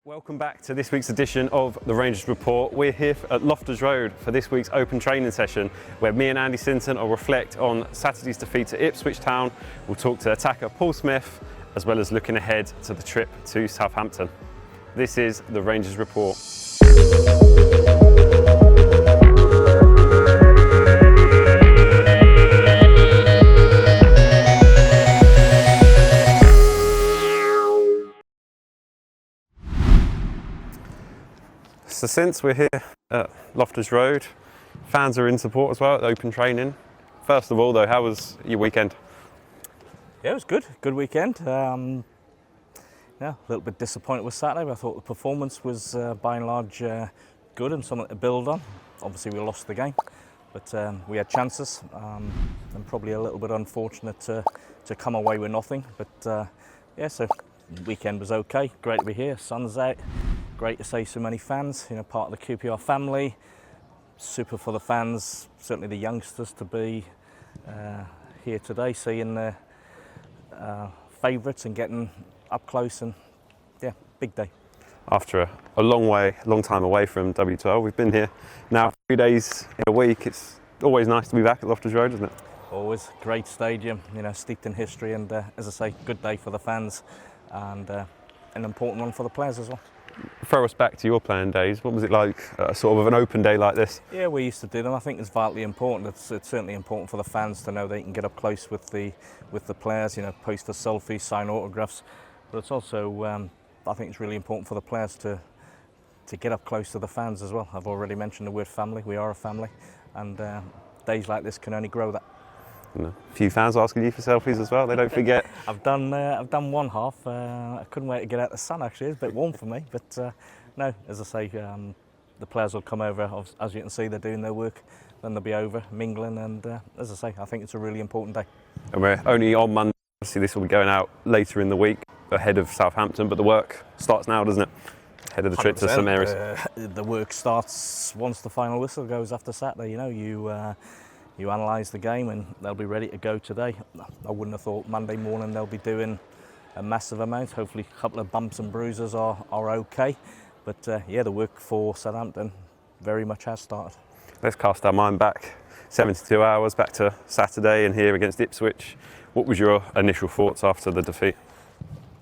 Welcome back to this week's edition of the Rangers Report. We're here at Loftus Road for this week's open training session where me and Andy Sinton will reflect on Saturday's defeat to Ipswich Town. We'll talk to attacker Paul Smyth as well as looking ahead to the trip to Southampton. This is the Rangers Report. So since we're here at Loftus Road, fans are in support as well at the open training. First of all though, how was your weekend? Yeah, it was good. Good weekend. A little bit disappointed with Saturday, but I thought the performance was by and large good and something to build on. Obviously we lost the game, but we had chances and probably a little bit unfortunate to come away with nothing. But so the weekend was okay. Great to be here. Sun's out. Great to see so many fans, part of the QPR family. Super for the fans, certainly the youngsters, to be here today, seeing their favourites and getting up close, and big day. After a long time away from W12, we've been here now 3 days in a week. It's always nice to be back at Loftus Road, isn't it? Always great stadium, steeped in history, and as I say, good day for the fans, and an important one for the players as well. Throw us back to your playing days. What was it like, sort of an open day like this? Yeah, we used to do them. I think it's vitally important. It's certainly important for the fans to know they can get up close with the players. Post for selfies, sign autographs. But it's also, I think it's really important for the players to get up close to the fans as well. I've already mentioned the word family. We are a family, and days like this can only grow that. A few fans asking you for selfies as well. They don't forget. I've done one half. I couldn't wait to get out the sun. Actually, it's a bit warm for me. But no, as I say, the players will come over. As you can see, they're doing their work. Then they'll be over mingling. And as I say, I think it's a really important day. And we're only on Monday. Obviously, this will be going out later in the week ahead of Southampton. But the work starts now, doesn't it? Ahead of the trip to St Mary's. The work starts once the final whistle goes after Saturday. You analyse the game and they'll be ready to go today. I wouldn't have thought Monday morning they'll be doing a massive amount. Hopefully a couple of bumps and bruises are okay. But the work for Southampton very much has started. Let's cast our mind back 72 hours back to Saturday and here against Ipswich. What was your initial thoughts after the defeat?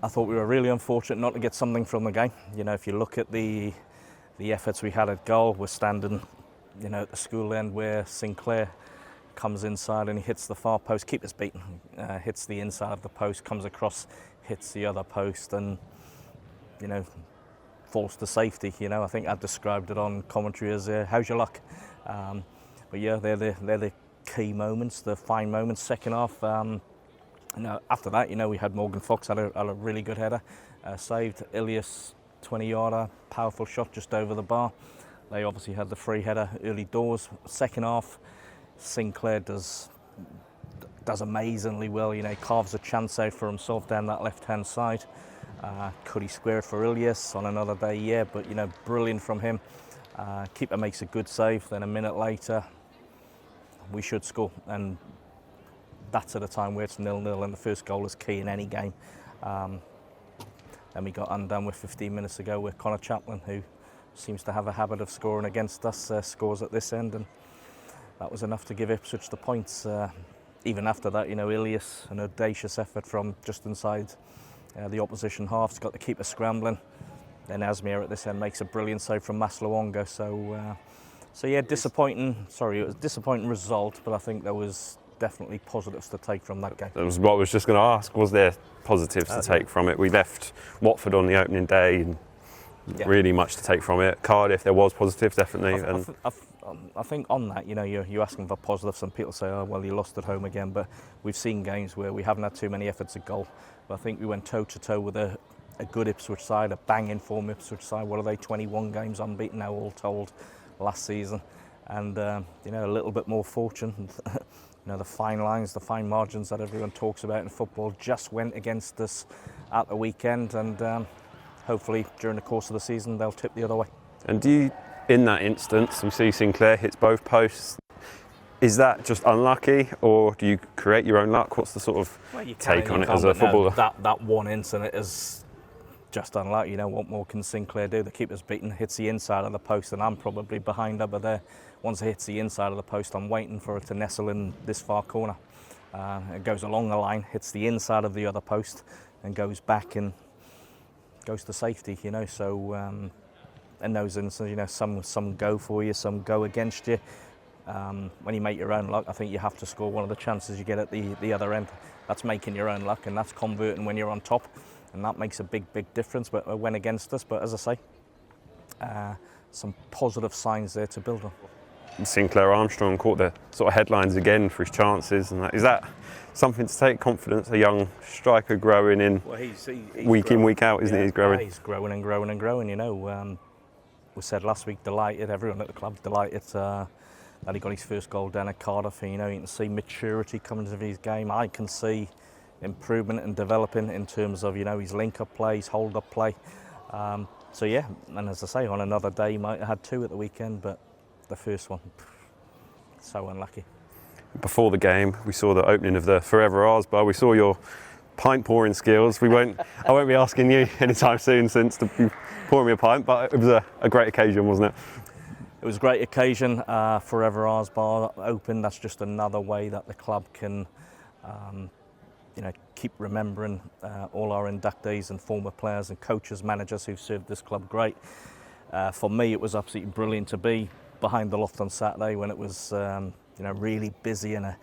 I thought we were really unfortunate not to get something from the game. If you look at the efforts we had at goal, we're standing at the school end where Sinclair comes inside and he hits the far post, keeper's beaten, hits the inside of the post, comes across, hits the other post, and falls to safety. I think I described it on commentary as how's your luck. But they're the key moments, the fine moments. Second half, after that, we had Morgan Fox had a really good header, saved Ilias 20-yarder, powerful shot just over the bar. They obviously had the free header early doors. Second half, Sinclair does amazingly well. Carves a chance out for himself down that left-hand side. Could he square it for Ilias on another day? Yeah, but brilliant from him. Keeper makes a good save. Then a minute later, we should score, and that's at a time where it's 0-0, and the first goal is key in any game. Then we got undone with 15 minutes ago with Connor Chaplin, who seems to have a habit of scoring against us, scores at this end, and that was enough to give Ipswich the points. Even after that, Ilias, an audacious effort from just inside the opposition half, has got the keeper scrambling. Then Asmir at this end makes a brilliant save from Maslowonga. Disappointing. Sorry, it was a disappointing result, but I think there was definitely positives to take from that game. That was what I was just going to ask. Was there positives to take from it? We left Watford on the opening day, and really much to take from it. Cardiff, there was positives definitely. I think on that, you're asking for positives. Some people say, oh, well, you lost at home again. But we've seen games where we haven't had too many efforts at goal. But I think we went toe-to-toe with a good Ipswich side, a bang-in form Ipswich side. What are they, 21 games unbeaten now, all told, last season. And, a little bit more fortune. The fine lines, the fine margins that everyone talks about in football just went against us at the weekend. And hopefully, during the course of the season, they'll tip the other way. And do you... In that instance, we see Sinclair hits both posts. Is that just unlucky, or do you create your own luck? What's the sort of take on it as a footballer? That one incident is just unlucky. What more can Sinclair do? The keeper's beaten, hits the inside of the post, and I'm probably behind over there. Once it hits the inside of the post, I'm waiting for it to nestle in this far corner. It goes along the line, hits the inside of the other post, and goes back and goes to safety. So in those instances, some go for you, some go against you. When you make your own luck, I think you have to score one of the chances you get at the other end. That's making your own luck, and that's converting when you're on top, and that makes a big difference. But it went against us. But as I say, some positive signs there to build on. Sinclair Armstrong caught the sort of headlines again for his chances, and is that something to take confidence? A young striker growing in, he's week growing in, week out, isn't he? He's growing. Yeah, he's growing and growing and growing. We said last week, delighted, everyone at the club delighted that he got his first goal down at Cardiff. You can see maturity coming into his game. I can see improvement and developing in terms of his link-up play, his hold-up play. So yeah, and as I say, on another day, he might have had 2 at the weekend, but the first one, so unlucky. Before the game, we saw the opening of the Forever Ours bar. We saw your pint pouring skills. I won't be asking you anytime soon since to be pouring me a pint, but it was a great occasion, wasn't it? It was a great occasion. Forever Ours bar open. That's just another way that the club can, keep remembering all our inductees and former players and coaches, managers who've served this club great. For me, it was absolutely brilliant to be behind the loft on Saturday when it was really busy and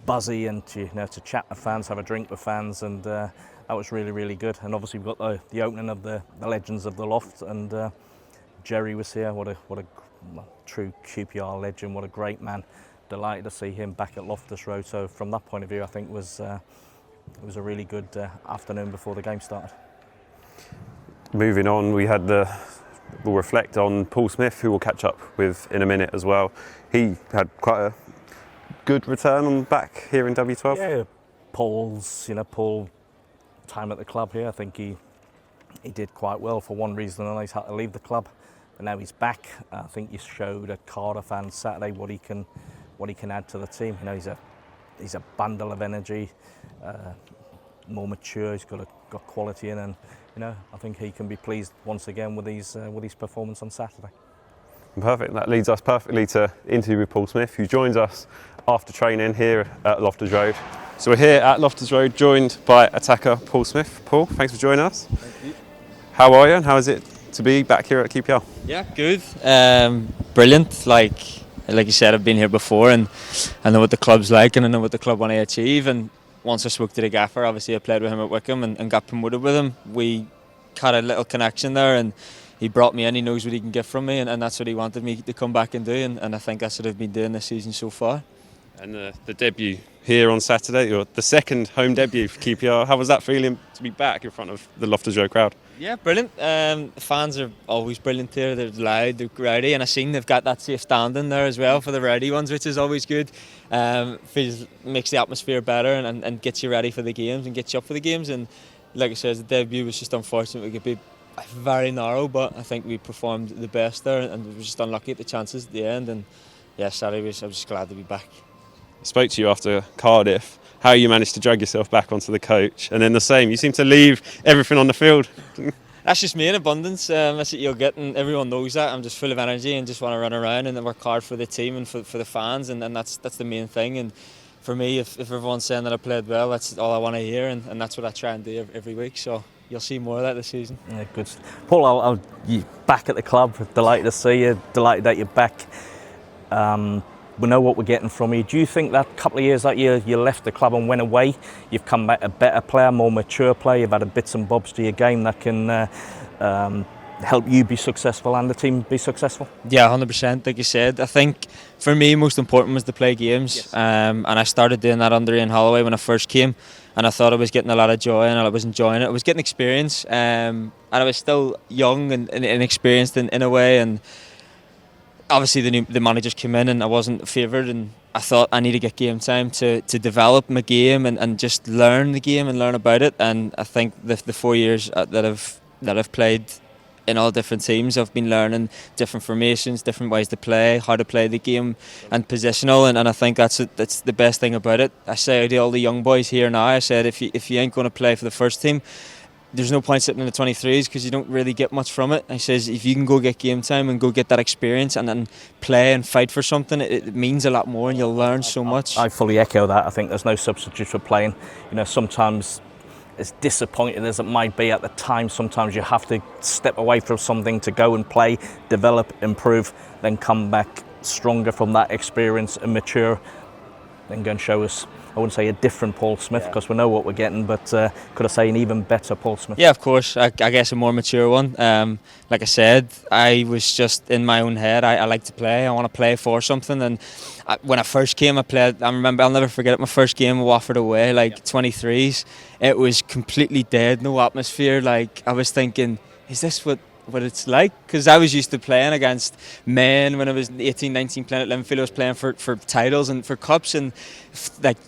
buzzy, and to chat to fans, have a drink with fans, and that was really good. And obviously we've got the opening of the legends of the loft, and Jerry was here. What a true QPR legend, what a great man. Delighted to see him back at Loftus Road. So from that point of view, I think it was a really good afternoon before the game started. Moving on, we'll reflect on Paul Smyth, who we'll catch up with in a minute as well. He had quite a good return on back here in W12. Yeah, Paul time at the club here, I think he did quite well. For one reason or another, he's had to leave the club, but now he's back. I think he showed at Cardiff and Saturday what he can add to the team. He's a bundle of energy, more mature. He's got quality in, and I think he can be pleased once again with his performance on Saturday. Perfect. That leads us perfectly to interview with Paul Smyth, who joins us after training here at Loftus Road. So we're here at Loftus Road, joined by attacker Paul Smyth. Paul, thanks for joining us. Thank you. How are you, and how is it to be back here at QPR? Yeah, good. Brilliant. Like you said, I've been here before, and I know what the club's like, and I know what the club want to achieve. And once I spoke to the gaffer, obviously I played with him at Wickham and got promoted with him. We had a little connection there, and he brought me in. He knows what he can get from me, and that's what he wanted me to come back and do. And I think that's what I've been doing this season so far. And the debut here on Saturday, or the second home debut for QPR, how was that feeling to be back in front of the Loftus Road crowd? Yeah, brilliant. The fans are always brilliant here. They're loud, they're rowdy, and I've seen they've got that safe standing there as well for the rowdy ones, which is always good. Makes the atmosphere better and gets you ready for the games and gets you up for the games. And like I said, the debut was just unfortunate. We could be very narrow, but I think we performed the best there, and we were just unlucky at the chances at the end. And yeah, Saturday I was just glad to be back. I spoke to you after Cardiff, how you managed to drag yourself back onto the coach, and then the same, you seem to leave everything on the field. That's just me in abundance. That's what you'll get, and everyone knows that. I'm just full of energy and just want to run around and work hard for the team and for the fans, and that's the main thing. And for me, if everyone's saying that I played well, that's all I want to hear, and that's what I try and do every week. So you'll see more of that this season. Yeah, good. Paul, you're back at the club. Delighted to see you. Delighted that you're back. We know what we're getting from you. Do you think that couple of years that you left the club and went away, you've come back a better player, more mature player, you've added bits and bobs to your game that can help you be successful and the team be successful? Yeah, 100%. Like you said, I think for me most important was to play games. Yes. And I started doing that under Ian Holloway when I first came, and I thought I was getting a lot of joy and I was enjoying it. I was getting experience, and I was still young and inexperienced in a way, and obviously the managers came in and I wasn't favoured, and I thought I need to get game time to develop my game and just learn the game and learn about it. And I think the 4 years that I've played in all different teams, I've been learning different formations, different ways to play, how to play the game, and positional. And I think that's the best thing about it. I say to all the young boys here now, I said if you ain't going to play for the first team, there's no point sitting in the 23s because you don't really get much from it. He says if you can go get game time and go get that experience and then play and fight for something, it means a lot more and you'll learn so much. I fully echo that. I think there's no substitute for playing. You know, sometimes as disappointing as it might be at the time, sometimes you have to step away from something to go and play, develop, improve, then come back stronger from that experience and mature, then go and show us, I wouldn't say a different Paul Smyth because we know what we're getting, but could I say an even better Paul Smyth? Yeah, of course. I guess a more mature one. Like I said, I was just in my own head. I like to play. I want to play for something. And when I first came, I played. I remember. I'll never forget it. My first game, Watford away, 23s. It was completely dead, no atmosphere. Like I was thinking, is this what it's like? Because I was used to playing against men when I was 18, 19, playing at Linfield. I was playing for titles and for cups and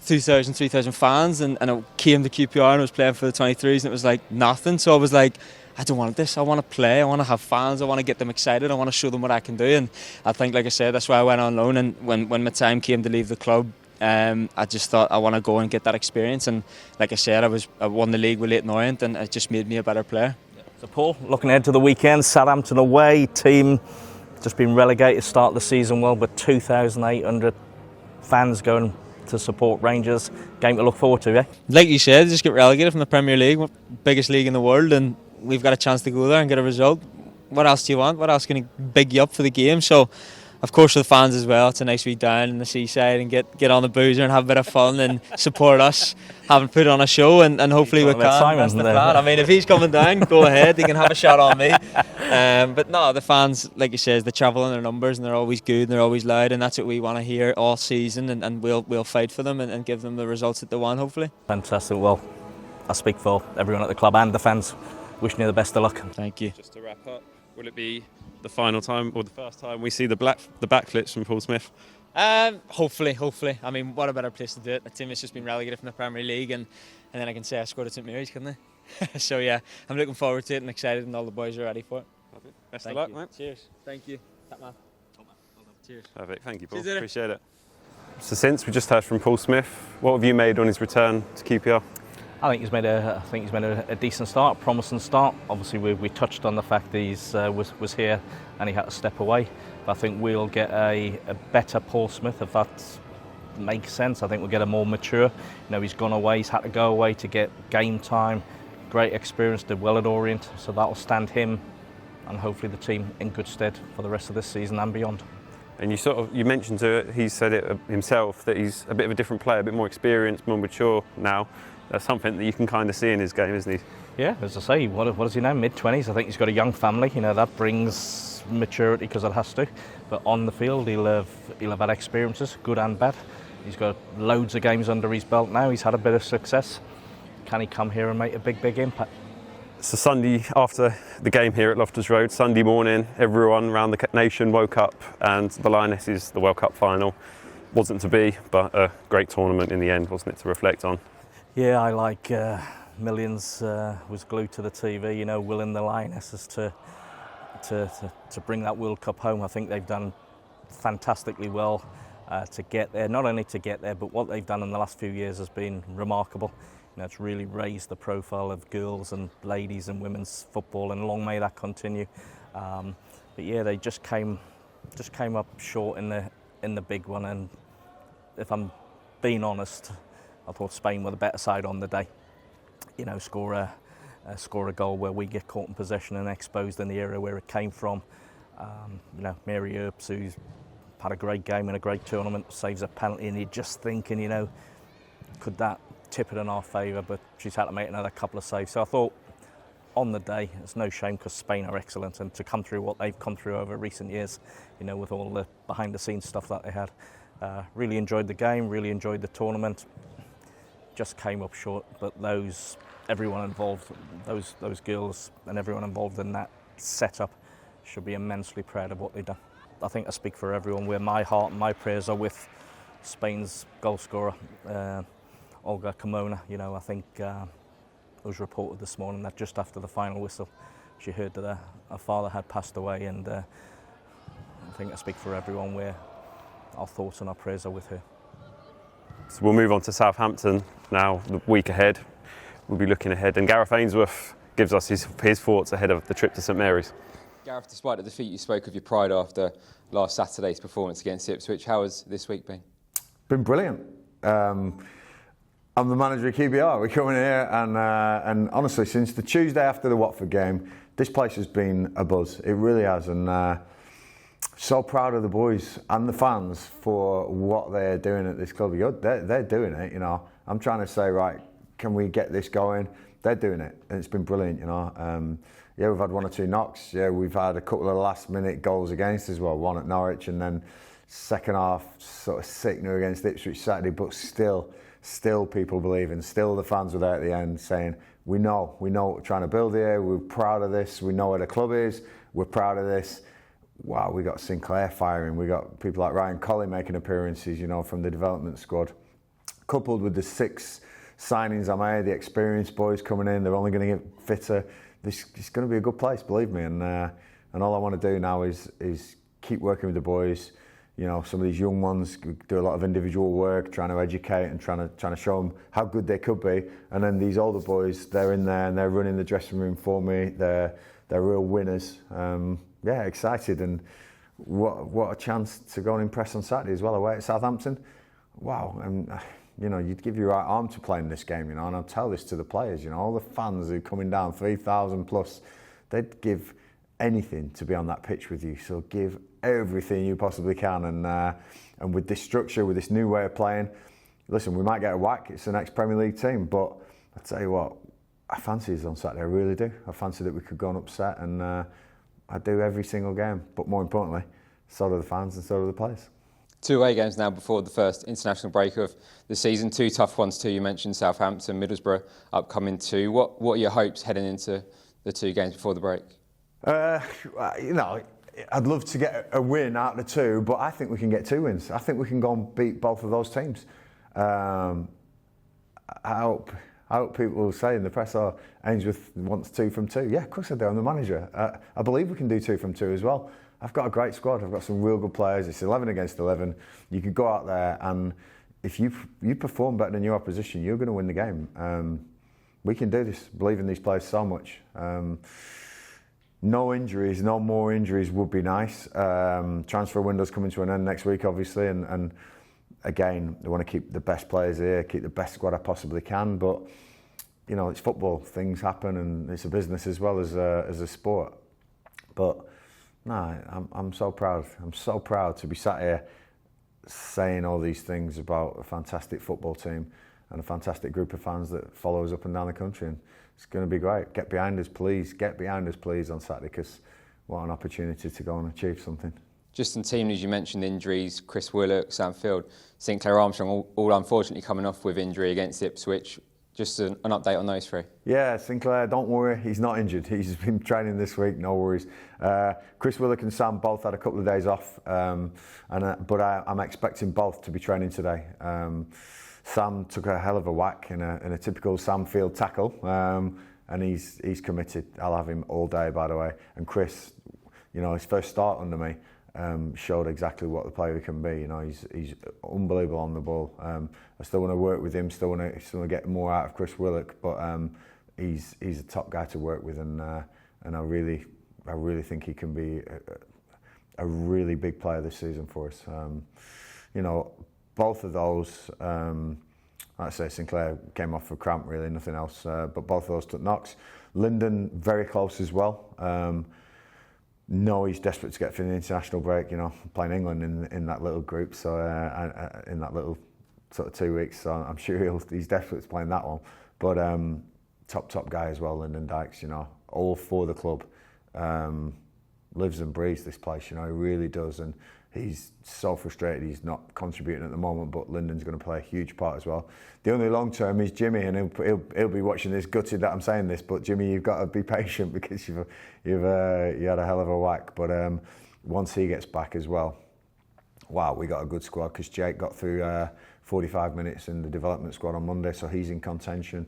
2,000, 3,000 fans, and I came to QPR and I was playing for the 23s and it was like nothing. So I was like, I don't want this. I want to play. I want to have fans. I want to get them excited. I want to show them what I can do. And I think, like I said, that's why I went on loan. And when my time came to leave the club, I just thought I want to go and get that experience. And like I said, I won the league with Leyton Orient, and it just made me a better player. So Paul, looking ahead to the weekend, Southampton away, team just been relegated, start the season well, but 2,800 fans going to support Rangers. Game to look forward to, eh? Like you said, just get relegated from the Premier League, biggest league in the world, and we've got a chance to go there and get a result. What else do you want? What else can big you up for the game? So, of course, for the fans as well, it's a nice week down in the seaside and get on the boozer and have a bit of fun and support us, having put on a show, and hopefully we can. That's the plan. I mean, if he's coming down, go ahead, he can have a shot on me. But no, the fans, like you said, they travel in their numbers and they're always good and they're always loud, and that's what we want to hear all season, and we'll fight for them and give them the results that they want, hopefully. Fantastic. Well, I speak for everyone at the club and the fans. Wishing you the best of luck. Thank you. Just to wrap up, will it be the final time or the first time we see the backflips from Paul Smyth? Hopefully. I mean, what a better place to do it. A team that's just been relegated from the Premier League, and then I can say I scored at St Mary's, couldn't I? So yeah, I'm looking forward to it and excited, and all the boys are ready for it. Perfect. Best of luck, mate. Cheers. Thank you. Top man. Well done. Cheers. Perfect. Thank you, Paul. Cheers, appreciate it. So since we just heard from Paul Smyth, what have you made on his return to QPR? I think he's made a decent start, promising start. Obviously, we touched on the fact that he was here and he had to step away. But I think we'll get a better Paul Smyth, if that makes sense. I think we'll get a more mature. You know, he's gone away. He's had to go away to get game time. Great experience. Did well at Orient, so that will stand him and hopefully the team in good stead for the rest of this season and beyond. And you mentioned to it, he said it himself, that he's a bit of a different player, a bit more experienced, more mature now. That's something that you can kind of see in his game, isn't he? Yeah, as I say, what is he now? Mid-20s. I think he's got a young family. You know, that brings maturity because it has to. But on the field, he'll have had experiences, good and bad. He's got loads of games under his belt now. He's had a bit of success. Can he come here and make a big impact? So Sunday after the game here at Loftus Road, Sunday morning, everyone around the nation woke up, and the Lionesses, the World Cup final, wasn't to be, but a great tournament in the end, wasn't it, to reflect on? Yeah, I like Millions was glued to the TV, you know, willing the Lionesses to bring that World Cup home. I think they've done fantastically well to get there. Not only to get there, but what they've done in the last few years has been remarkable. You know, it's really raised the profile of girls and ladies and women's football, and long may that continue. But yeah, they just came up short in the big one, and if I'm being honest, I thought Spain were the better side on the day. You know, score a goal where we get caught in possession and exposed in the area where it came from. You know, Mary Earps, who's had a great game and a great tournament, saves a penalty, and you're just thinking, you know, could that tip it in our favour? But she's had to make another couple of saves. So I thought, on the day, it's no shame because Spain are excellent, and to come through what they've come through over recent years, you know, with all the behind-the-scenes stuff that they had. Really enjoyed the game, really enjoyed the tournament. Just came up short, but everyone involved, those girls and everyone involved in that setup should be immensely proud of what they've done. I think I speak for everyone where my heart and my prayers are with Spain's goal scorer, Olga Carmona. You know, I think it was reported this morning that just after the final whistle, she heard that her father had passed away, and I think I speak for everyone where our thoughts and our prayers are with her. So we'll move on to Southampton now, the week ahead. We'll be looking ahead, and Gareth Ainsworth gives us his thoughts ahead of the trip to St Mary's. Gareth, despite the defeat, you spoke of your pride after last Saturday's performance against Ipswich. How has this week been? Been brilliant. I'm the manager of QBR. We're coming here and honestly, since the Tuesday after the Watford game, this place has been a buzz. It really has, and so proud of the boys and the fans for what they're doing at this club. They're doing it, you know. I'm trying to say, right, can we get this going? They're doing it, and it's been brilliant, you know. Yeah, we've had one or two knocks. Yeah, we've had a couple of last-minute goals against as well. One at Norwich, and then second half sort of sickener against Ipswich Saturday, but still people believing, still the fans were there at the end saying, we know what we're trying to build here, we're proud of this, we know where the club is, we're proud of this. Wow, we got Sinclair firing, we got people like Ryan Colley making appearances, you know, from the development squad. Coupled with the 6 signings I made, the experienced boys coming in, they're only going to get fitter. This is going to be a good place, believe me, and all I want to do now is keep working with the boys. You know, some of these young ones do a lot of individual work, trying to educate and trying to show them how good they could be. And then these older boys, they're in there and they're running the dressing room for me. They're real winners. Yeah, excited, and what a chance to go and impress on Saturday as well away at Southampton. Wow, and you know, you'd give your right arm to play in this game, you know, and I'll tell this to the players, you know, all the fans who are coming down, 3,000 plus, they'd give anything to be on that pitch with you. So give everything you possibly can, and with this structure, with this new way of playing, listen, we might get a whack, it's the next Premier League team, but I tell you what, I fancy us on Saturday, I really do. I fancy that we could go and upset, and I do every single game, but more importantly, so do the fans and so do the players. 2 away games now before the first international break of the season. 2 tough ones too. You mentioned Southampton, Middlesbrough upcoming too. What are your hopes heading into the 2 games before the break? You know, I'd love to get a win out of the 2, but I think we can get 2 wins. I think we can go and beat both of those teams. I hope people will say in the press, oh, Ainsworth wants 2 from 2. Yeah, of course I do. I'm the manager. I believe we can do 2 from 2 as well. I've got a great squad. I've got some real good players. It's 11 against 11. You can go out there, and if you perform better than your opposition, you're going to win the game. We can do this. Believe in these players so much. No injuries, no more injuries would be nice. Transfer window's coming to an end next week, obviously, and again, I want to keep the best players here, keep the best squad I possibly can. But you know, it's football; things happen, and it's a business as well as a sport. But no, I'm so proud. I'm so proud to be sat here saying all these things about a fantastic football team and a fantastic group of fans that follow us up and down the country. And it's going to be great. Get behind us, please. Get behind us, please, on Saturday, because what an opportunity to go and achieve something. Just in team news, you mentioned injuries. Chris Willock, Sam Field, Sinclair Armstrong, all unfortunately coming off with injury against Ipswich. Just an update on those 3. Yeah, Sinclair, don't worry, he's not injured. He's been training this week, no worries. Chris Willock and Sam both had a couple of days off, but I'm expecting both to be training today. Sam took a hell of a whack in a typical Sam Field tackle, and he's committed. I'll have him all day, by the way. And Chris, you know, his first start under me showed exactly what the player he can be. You know, he's unbelievable on the ball. I still want to work with him. Still want to get more out of Chris Willock, but he's a top guy to work with, and I really think he can be a really big player this season for us. You know, both of those, like I say, Sinclair came off for cramp, really, nothing else. But both of those took knocks. Lyndon, very close as well. No, he's desperate to get for the international break, you know, playing England in that little group, so in that little sort of 2 weeks, so I'm sure he's desperate to play in that one. But top guy as well, Lyndon Dykes, you know, all for the club. Lives and breathes this place, you know, he really does, and he's so frustrated he's not contributing at the moment, but Lyndon's going to play a huge part as well. The only long term is Jimmy, and he'll be watching this, gutted that I'm saying this, but Jimmy, you've got to be patient because you had a hell of a whack. But once he gets back as well, wow, we got a good squad, because Jake got through 45 minutes in the development squad on Monday, so he's in contention.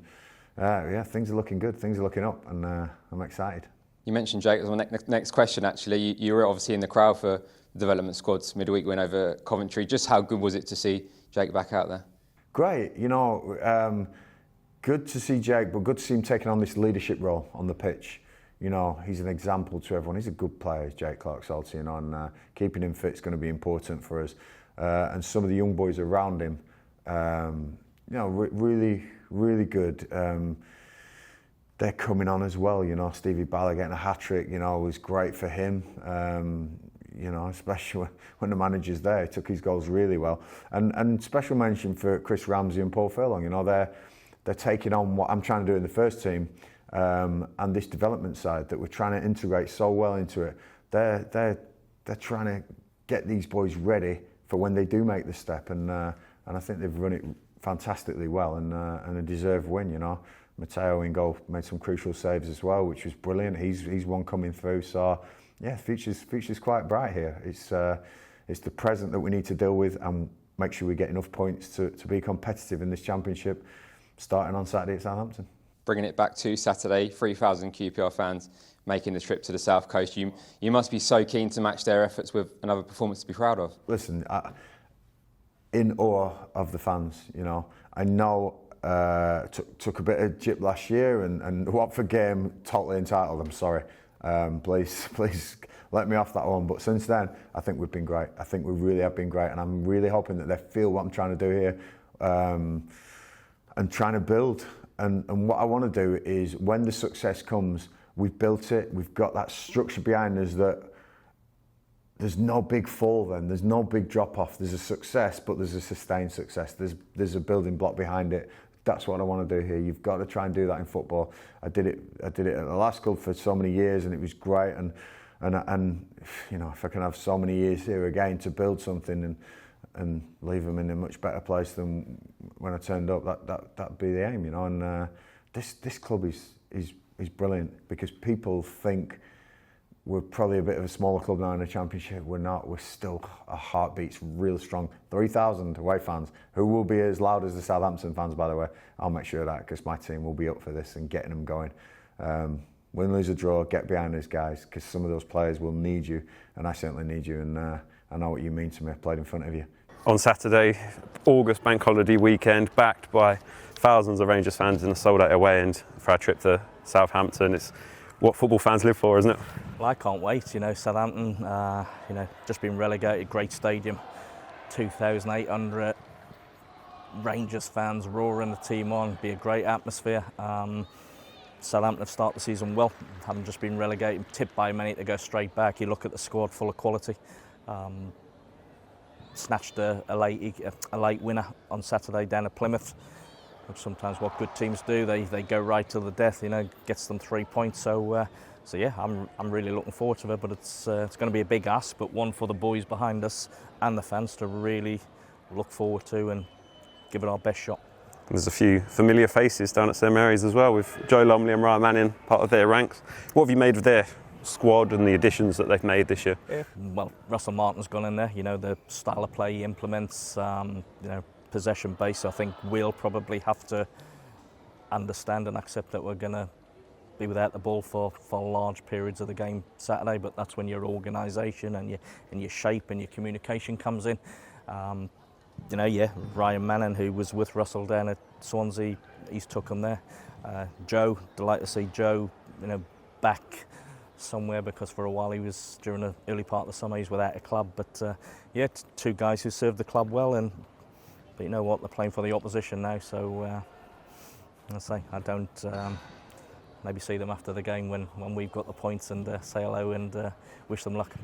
Yeah, things are looking good, things are looking up, and I'm excited. You mentioned Jake as my next question, actually. You were obviously in the crowd for the development squad's midweek win over Coventry. Just how good was it to see Jake back out there? Great. You know, good to see Jake, but good to see him taking on this leadership role on the pitch. You know, he's an example to everyone. He's a good player, Jake Clark-Salty, you know, and keeping him fit is going to be important for us. And some of the young boys around him, you know, really, really good. They're coming on as well, you know. Stevie Balla getting a hat-trick, you know, was great for him. You know, especially when the manager's there, he took his goals really well. And special mention for Chris Ramsey and Paul Furlong. You know, they're taking on what I'm trying to do in the first team, and this development side that we're trying to integrate so well into it. They're trying to get these boys ready for when they do make the step, and I think they've run it fantastically well, and a deserved win. You know, Matteo in goal made some crucial saves as well, which was brilliant. He's one coming through. So yeah, future's quite bright here. It's the present that we need to deal with and make sure we get enough points to be competitive in this championship, starting on Saturday at Southampton. Bringing it back to Saturday, 3,000 QPR fans making the trip to the South Coast. You must be so keen to match their efforts with another performance to be proud of. Listen, in awe of the fans. You know, I know took a bit of jip last year, and Watford game totally entitled. I'm sorry. Please let me off that one. But since then, I think we've been great. I think we really have been great, and I'm really hoping that they feel what I'm trying to do here, and trying to build. And what I want to do is, when the success comes, we've built it. We've got that structure behind us that there's no big fall. Then there's no big drop off. There's a success, but there's a sustained success. There's a building block behind it. That's what I want to do here. You've got to try and do that in football. I did it at the last club for so many years, and it was great. And you know, if I can have so many years here again to build something and leave them in a much better place than when I turned up, that'd be the aim, you know. And this club is brilliant, because people think we're probably a bit of a smaller club now in the Championship. We're not. We're still, our heartbeat's real strong. 3,000 away fans, who will be as loud as the Southampton fans, by the way. I'll make sure of that, because my team will be up for this and getting them going. Win, lose or draw, get behind these guys, because some of those players will need you, and I certainly need you, and I know what you mean to me. I played in front of you. On Saturday, August bank holiday weekend, backed by thousands of Rangers fans in a sold-out away end for our trip to Southampton. It's what football fans live for, isn't it? Well, I can't wait. You know, Southampton, you know, just been relegated, great stadium, 2,800 Rangers fans roaring the team on, be a great atmosphere. Southampton have started the season well, having just been relegated, tipped by many to go straight back. You look at the squad, full of quality. Snatched a late winner on Saturday down at Plymouth, which sometimes what good teams do, they go right to the death, you know, gets them 3 points. So yeah, I'm really looking forward to it, but it's going to be a big ask, but one for the boys behind us and the fans to really look forward to and give it our best shot. There's a few familiar faces down at St Mary's as well, with Joe Lumley and Ryan Manning part of their ranks. What have you made of their squad and the additions that they've made this year? Yeah, well, Russell Martin's gone in there. You know, the style of play he implements, you know, possession base. I think we'll probably have to understand and accept that we're going to be without the ball for large periods of the game Saturday, but that's when your organisation and your shape and your communication comes in. You know, yeah, Ryan Manning, who was with Russell down at Swansea, he's took him there. Joe, delighted to see Joe, you know, back somewhere, because for a while he was, during the early part of the summer, he was without a club. But yeah, two guys who served the club well, but you know what, they're playing for the opposition now, so I don't maybe see them after the game when we've got the points, and say hello and wish them luck.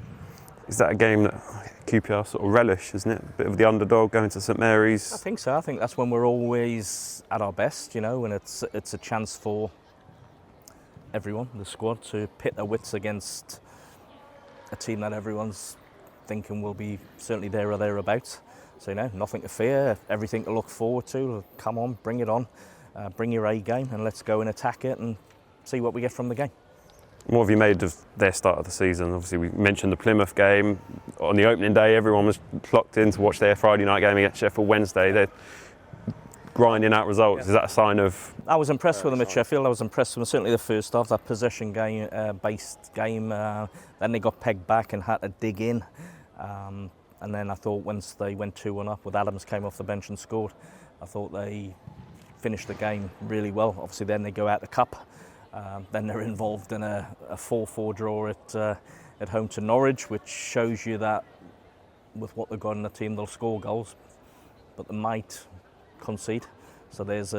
Is that a game that QPR sort of relish, isn't it? A bit of the underdog going to St Mary's? I think so. I think that's when we're always at our best, you know, and it's a chance for everyone, the squad, to pit their wits against a team that everyone's thinking will be certainly there or thereabouts. So, you know, nothing to fear, everything to look forward to. Come on, bring it on, bring your A game, and let's go and attack it and see what we get from the game. What have you made of their start of the season? Obviously, we mentioned the Plymouth game. On the opening day, everyone was clocked in to watch their Friday night game against Sheffield Wednesday. They're grinding out results. Is that a sign of... I was impressed with them at Sheffield. I was impressed with them, certainly the first half, that possession game, based game. Then they got pegged back and had to dig in. And then I thought once they went 2-1 up, with Adams came off the bench and scored, I thought they finish the game really well. Obviously, then they go out the cup. Then they're involved in a 4-4 draw at home to Norwich, which shows you that with what they've got in the team, they'll score goals, but they might concede. So there's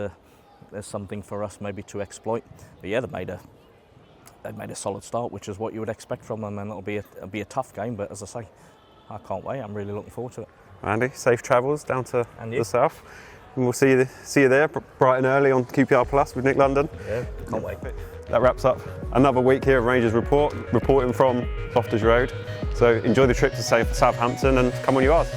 something for us maybe to exploit. But yeah, they've made a solid start, which is what you would expect from them, and it'll be a tough game. But as I say, I can't wait. I'm really looking forward to it. Andy, safe travels down to And you. the south, and we'll see you there bright and early on QPR Plus with Nick London. Yeah, can't wait. That wraps up another week here at Rangers Report, reporting from Loftus Road. So enjoy the trip to Southampton and come on you ours.